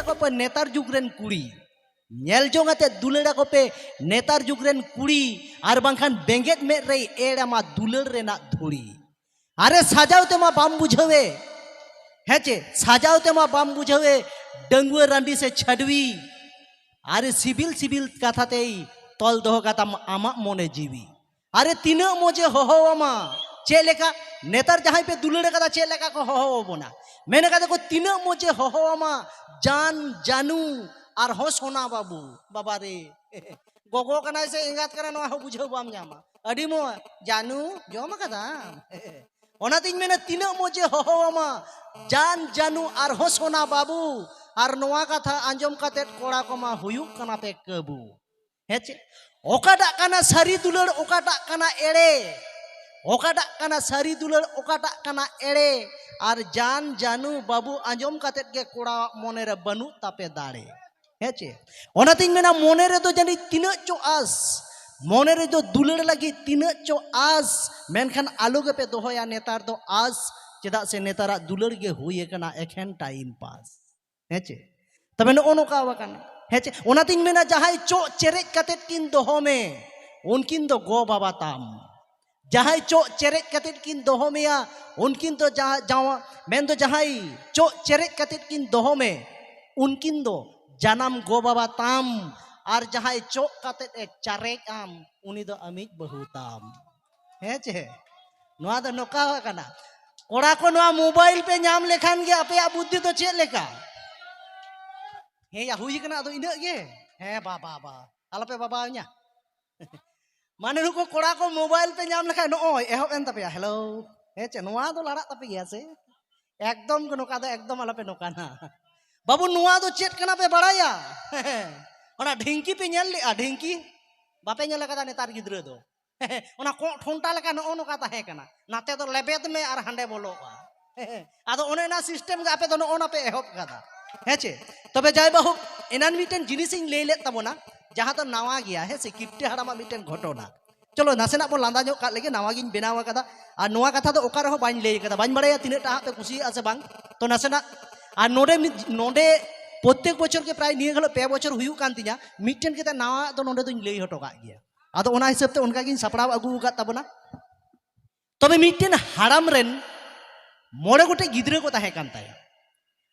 को पे नेतार जुगरेन कुड़ी नेल जोंगाते दुलड़ा को पे नेतार जुगरेन कुड़ी आर बांखान बेंगेट में रे एड़ा मा दुलड़ रेना धुड़ी अरे साजावते मा बाम बुझावे हेचे साजावते मा बाम बुझावे डंगुआ रांडी से छडवी अरे सिबिल सिबिल कथाते तल दोह कथा आमा मोने जीवी अरे तीना मोजे होहोवामा चे लेका नेतार जहां पे दुलड़े कदा चे लेका को होहोवबोना मैंने कहा को तीना मोजे होहोवामा जान जानू और हो सोना बाबू बाबा रे गोगो कना से इंगात करा नो बुझाव बाम जामा अडी मो जानू जोमा कदा ओनातिन मेना तीना मोजे होहोवामा जान जानू और हो सोना बाबू और नोआ कथा आंजम काते कोड़ा को मा हुयुक कना पे कबू हेचे ओकाटा कना सारी दुलड़ ओकाटा कना एड़े ओकाटा कना सारी दुलड़ ओकाटा कना एड़े और जान जानू बाबू आंजम काते के कोड़ा मोने रे बनू तापे दाड़े हेचे ओनातिन मेना मोने रे तो जानी तीना चो आस मोने रे जो दुलड़ लगी तीना चो आस मेनखान आलू के पे दोहोया नेतार दो आस चेदा से नेतारा दुलड़ गे हुए कना एखेन टाइम पास हेचे तबे नो ओनोका वकाना हेचे ओनातिन मेना जहां चो चेरेज कतेत किन दोहो में उनकिन दो गो बाबा ताम जहां चो चेरेज कतेत किन दोहो में उनकिन तो जावा मेन दो जहां चो चेरेज कतेत किन दोहो में उनकिन दो जानम गो बाबा ताम और जहां चो कतेत ए चारेज आम उनी दो अमिज बहु ताम हेचे नोआ दो नोका वकाना कोड़ा को नोआ मोबाइल पे नाम लेखान गे अपे बुद्धि तो चे लेका हे या हुई कना तो इना गे हे बाबा बा आलपे बाबा nya माने नुको कोड़ा को मोबाइल पे नाम लेखा नो एहब एन तपे हेलो हे चे नोआ दो लाड़ा तपे गया से एकदम को नोका दो एकदम आलपे नोका ना बाबू नोआ दो चेट कना पे बड़ाया ओना ढिंकी पे नेल ले ढिंकी बापे नेल कदा नेतार गिद्रा दो ओना को ठोंटा लेका नो नोका ताहे कना नाते दो लेबेद में आर हांडे बोलोआ आदो ओने ना सिस्टम गे आपे दो नो पे एहब कदा हेचे तबे जाय बाहु एनान मिटेन जिनिस इन ले ले तबोना जहां तो नावा गया है से किप्टे हाड़ामा मिटेन घटना चलो नासेना बो लांदा जो का लेगे नावा गिन बेनावा कदा आ नोआ कथा तो ओका रहो बाñ ले कदा बाñ बड़ाया तिने टा पे खुशी आसे बांग तो नासेना आ नोडे नोडे प्रत्येक बछर के प्राय निये गलो 2 बछर हुयु कान तिया मिटेन केता नावा तो नोडे तो ले हटो का गया आदो ओना हिसाब ते उनका गिन सपड़ाव अगु का तबना तबे मिटेन हाड़ाम रेन मोड़े गोटे गिद्रे को ताहे कान ताया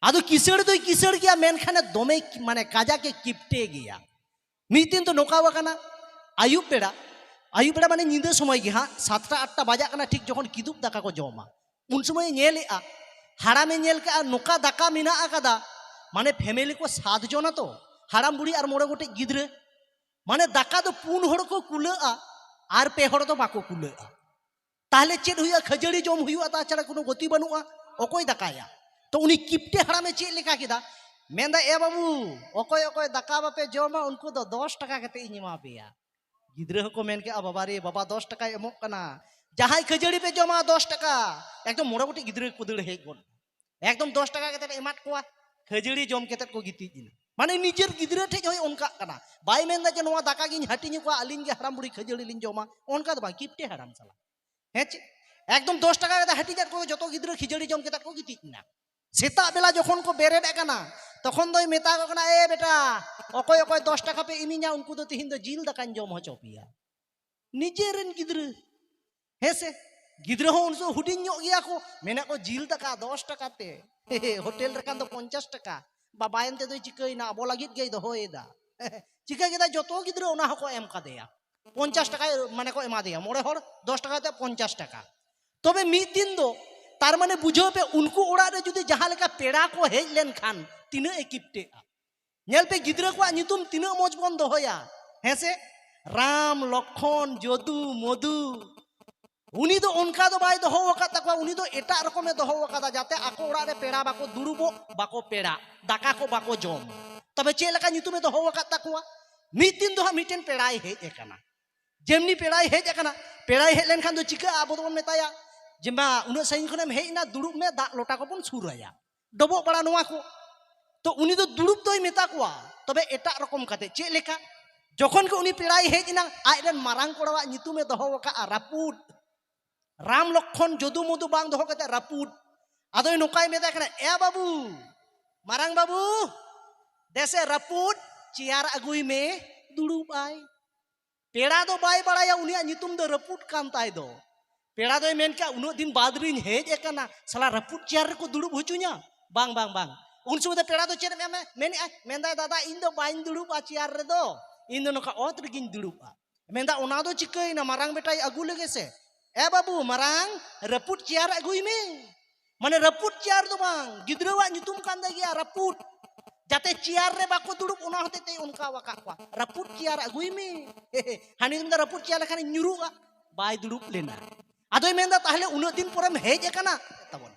आदो किसड़ तो किसड़ गया मेनखाने दोमे माने काजा के किप्टे गया मीटिन तो नोका वकाना आयुब बेड़ा माने नींद समय गे हाँ 7टा 8टा बजा कना ठीक जखन किदुब दाका को जमा उन समय नेलेआ हाड़ामे नेल का नोका दाका मिना आकादा माने फैमिली को 7 जना तो हाड़ाम बुढ़ी और मोड़े गोटे गिद्रे माने दाका तो 4 हड़ को कुलाआ और 2 हड़ तो बाको कुलाआ ताहले चेद हुआ खजड़ी जम हुआ ताछाड़ा कोनो गति बनुआ अकोय दाकाया तो उनी किप्टे हाड़ामे चेद लेका केदा मेंदा ए बाबू अकोय अकोय दाका बापे जमा उनको दो 10 टाका कते इमा पेया गिद्रे को मेन के बाबा रे बाबा 10 टाका एमो कना जहां खजड़ी पे जमा 10 टाका एकदम मोड़ा गोटी गिद्रे को दड़ हे गोन एकदम 10 टाका कते एमात कोआ खजड़ी जम कते को गिती दिन माने निजेर गिद्रे ठे होय उनका कना बाय मेंदा जे नोवा दाका गिन हटिनी को आलिन गे हराम बुड़ी खजड़ी लिन जमा उनका दो बा किप्टे हाड़ाम साला हेच एकदम 10 टाका कते हटि जात को जतो गिद्रे खजड़ी जम कते को गिती ना सेता बेला जखन को बेरेड कना तखन दो मेता को कना ए बेटा अकोय अकोय 10 टाका पे इमिना उनको दो तिहिन दो जिल दाकान जम हो चोपिया निजेरन गिद्रे हेसे गिद्रे हो उनसो हुडिन ᱧᱚᱜ गया को मेना को जिल दाका 10 टाका ते होटल रकान दो 50 टाका बाबायन ते दो चिकैना अबो लागित गई दो होएदा चिका गेदा जतो गिद्रे ओना हको एम कादेया 50 टाका माने को एमा देया मोड़े हर 10 टाका ते 50 टाका तबे मिद दिन दो तार माने बुझो पे उनको ओड़ा रे जुदी जहां लेका पेड़ा को हेज लेन खान तिना एकिप्टे नेल पे गिद्रे को नितुम तिना मोज बन दोहोया हेसे राम लखन जदू मधु उनी दो उनका दो बाय दोहो वका तकवा उनी दो एटा रकमे दोहो वका जाते आको ओड़ा रे पेड़ा बाको दुरुबो बाको पेड़ा दाका को बाको जम तबे चे लेका नितुमे दोहो वका तकवा मितिन दो मिटेन पेड़ाई हेज एकना जेमनी पेड़ाई हेज एकना पेड़ाई हेज लेन खान दो चिका आबो दो मेताया जेमा उन सही खने हेजना दुड़ुब में दा लोटा को बन सुराया डबो बड़ा नोआ को तो उनी दो दुड़ुब दोय मेता कोआ तबे एटा रकम काते चे लेका जखन को उनी पेड़ाई हेजना आइरन मारांग कोड़वा नितुमे दोहो वका रापुद राम लखन जदू मधु बांग दोहो कते रापुद आदोय नोकाय मेता कना ए बाबू मारांग बाबू देसे रपूट चेयर अगुई में दुड़ूब आय पेड़ा दो बाय बड़ाया उनिया नितुम दो रपूट कान ताय दो पेड़ा दो मेन का उनो दिन बाद रिन हेज एकना साला रपूट चेयर को दुड़ूब होचुnya बांग बांग बांग उन समय पेड़ा दो चेर मेंदा दादा इन दो बाइन दुड़ूबा चेयर रे दो इन दो नका ओत रेगिन दुड़ूबा मेंदा ओना दो चिकैना मारांग बेटाई अगु लगे से ए बाबू मारांग रपूट चेयर अगुई में माने रपूट चेयर दो बांग गिद्रवा नितुम कान दा गया रपूट जाते चेयर रे बाको दुड़ूब ओना होते उनका वाका को रपूट चेयर अगुई में हानि तुम रपूट चेयर लेखान ᱧᱩᱨᱩᱜᱼᱟ बाय दुड़ूब लेना आदोय मेंदा ताहले उनो दिन पोरेम हेज एकना तबन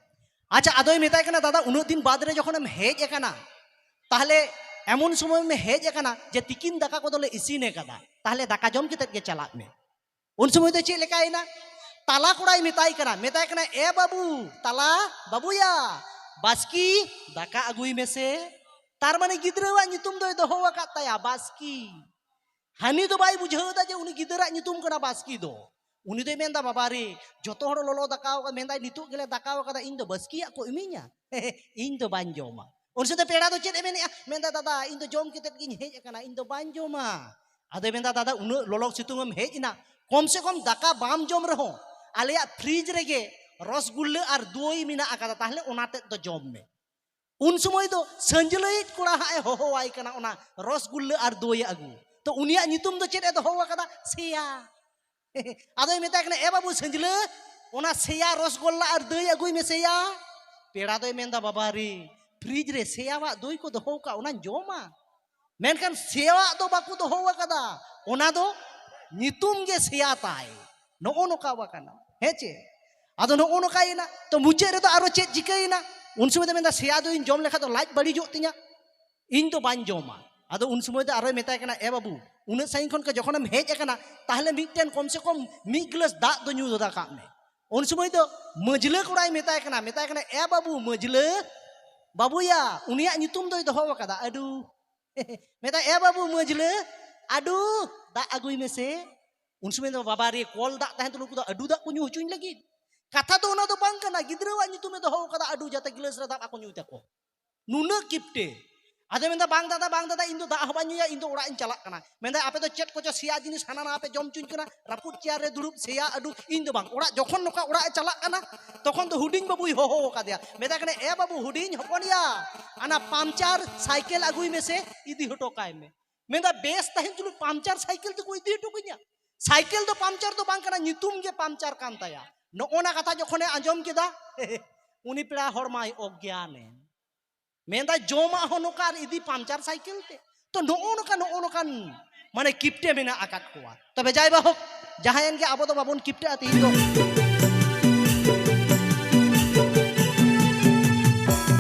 अच्छा आदोय मेताय कना दादा उनो दिन बाद रे जखोनेम हेज एकना ताहले एमन समय में हेज एकना जे तिकिन दाका को दोले इसिने कदा ताहले दाका जम केतेत गे चलाक मे उन समय दो चेद लेकायना ताला कोड़ाई मेताय कना ए बाबू ताला बाबूया बास्की दाका अगुई में से तार माने गिद्रवा नितुम दोय दोहो वकात ताया बास्की हानि दो बाय बुझावदा जे उनी गिदरा नितुम कना बास्की दो उनी दो मेंदा बाबारे जतो हड़ लोलो दाकाव का मेंदा नितु गेले दाकाव कदा इन दो बास्की को इमिnya इन दो बान जोमा उन से पेड़ा दो चेद मेंदा दादा इन दो जोम केतेत गिन हेज कना इन दो बान जोमा आदे मेंदा दादा उन लोलो सितुंगम हेजना कम से कम दाका बाम जोम रहो आलेया फ्रिज रेगे रसगुल्ला और दोई मिना आकादा ताहले ओनाते दो जोम में उन समय दो संजलई कोड़ा हाय हो आय कना ओना रसगुल्ला और दोई अगु तो उनिया नितुम दो चेद दो हो कदा सेया आदो मेता कना ए बाबू संजले ओना सेया रसगुल्ला और दोई अगुई में सेया पेड़ा दो मेंदा बाबा रे फ्रिज रे सेयावा दोई को दो हो का ओना जोमा मेनखान सेवा दो बाकू दो हो कदा ओना दो नितुम गे सेया ताय नो नोका वाकाना हेचे आदो नो नोकायना तो मुचे रे तो आरो चेद जिकैना उन समय मेंदा सेया दो इन जोम लेखा तो लाज बड़ी जो तिया इन तो बान जोमा आदो उन समय दो आरो मेताय कना ए बाबू उन साइन खन का जखोनम हेज एकना ताहले मिटन कम से कम मी ग्लास दा दो न्यू दा का में उन समय दो मजले कोड़ाई मेताय कना ए बाबू मजले बाबूया उनिया नितुम दोय दोहो वकादा अडू मेता ए बाबू मजले अडू दा अगुई में से उन समय दो बाबा रे कॉल दा ताहें तो नुकु दो अडू दा को न्यू हुचुኝ लगी कथा तो ओना दो बांग कना गिद्रवा नितुम में दोहो वकादा अडू जाते गिलास रे दा को न्यू तको नुना किप्टे आदे मेंदा बांग दादा इन दो दा हबानुया इन दो ओड़ा इन चलाक कना मेंदा आपे तो चेट को सिया जिनिस हाना ना आपे जम चुñ कना रापुट चेयर रे दुड़ुब सेया अडू इन दो बांग ओड़ा जखन नोका ओड़ा चलाक कना तखन तो हुडिंग बाबू हो कादिया मेदा कने ए बाबू हुडिंग हपनिया आना पंचर साइकिल अगुई में से इदी हटो काय में मेंदा बेस तहिन तुलु पंचर साइकिल तो कोई दी हटो कइया साइकिल तो पंचर तो बांग कना नितुम गे पंचर कान ताया नो ओना कथा जखने आंजम केदा उनी पेड़ा हरमाय अज्ञाने मेंदा जोमा हो नोकार इदी पंचर साइकिल ते तो नो नोकान माने किप्टे मेना आकात कोआ तबे जाय बाहोक जहायन के आबो दो बाबन किप्टे आती तो